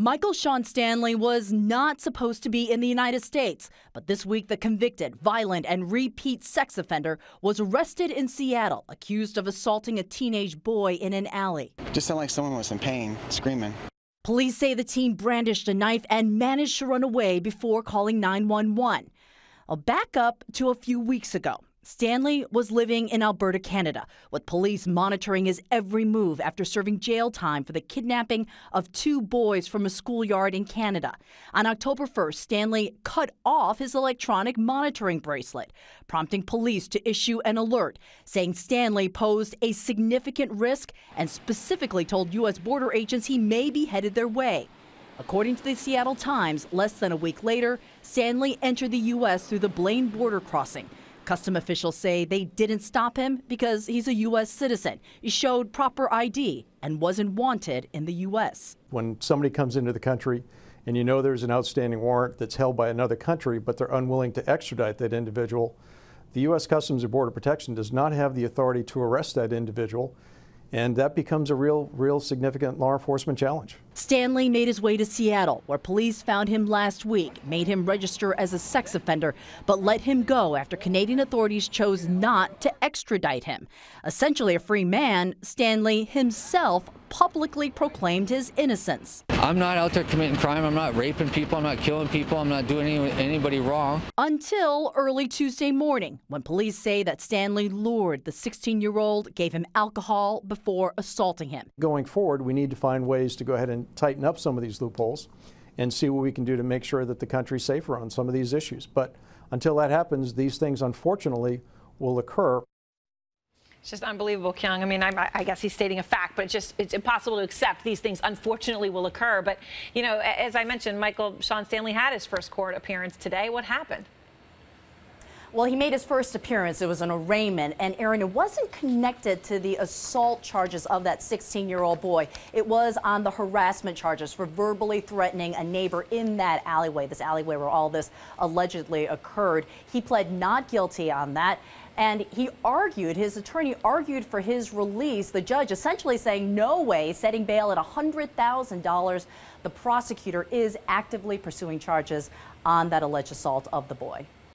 Michael Sean Stanley was not supposed to be in the United States, but this week the convicted, violent, and repeat sex offender was arrested in Seattle, accused of assaulting a teenage boy in an alley. Just sounded like someone was in pain, screaming. Police say the teen brandished a knife and managed to run away before calling 911. I'll back up to a few weeks ago. Stanley was living in Alberta, Canada, with police monitoring his every move after serving jail time for the kidnapping of 2 boys from a schoolyard in Canada. On October 1st, Stanley cut off his electronic monitoring bracelet, prompting police to issue an alert, saying Stanley posed a significant risk and specifically told U.S. border agents he may be headed their way. According to the Seattle Times, less than a week later, Stanley entered the U.S. through the Blaine border crossing. Custom officials say they didn't stop him because he's a U.S. citizen. He showed proper ID and wasn't wanted in the U.S. When somebody comes into the country and you know there's an outstanding warrant that's held by another country, but they're unwilling to extradite that individual, the U.S. Customs and Border Protection does not have the authority to arrest that individual, and that becomes a real significant law enforcement challenge. Stanley made his way to Seattle, where police found him last week, made him register as a sex offender, but let him go after Canadian authorities chose not to extradite him. Essentially a free man, Stanley himself publicly proclaimed his innocence. I'm not out there committing crime. I'm not raping people. I'm not killing people. I'm not doing anybody wrong. Until early Tuesday morning, when police say that Stanley lured the 16-year-old, gave him alcohol before assaulting him. Going forward, we need to find ways to go ahead and tighten up some of these loopholes and see what we can do to make sure that the country's safer on some of these issues. But until that happens, these things unfortunately will occur. It's just unbelievable, Kyung. I mean, I guess he's stating a fact, but it's impossible to accept these things unfortunately will occur. But, you know, as I mentioned, Michael Sean Stanley had his first court appearance today. What happened? Well, he made his first appearance. It was an arraignment, and Aaron, it wasn't connected to the assault charges of that 16-year-old boy. It was on the harassment charges for verbally threatening a neighbor in that alleyway, this alleyway where all this allegedly occurred. He pled not guilty on that, and he argued, his attorney argued for his release, the judge essentially saying no way, setting bail at $100,000. The prosecutor is actively pursuing charges on that alleged assault of the boy.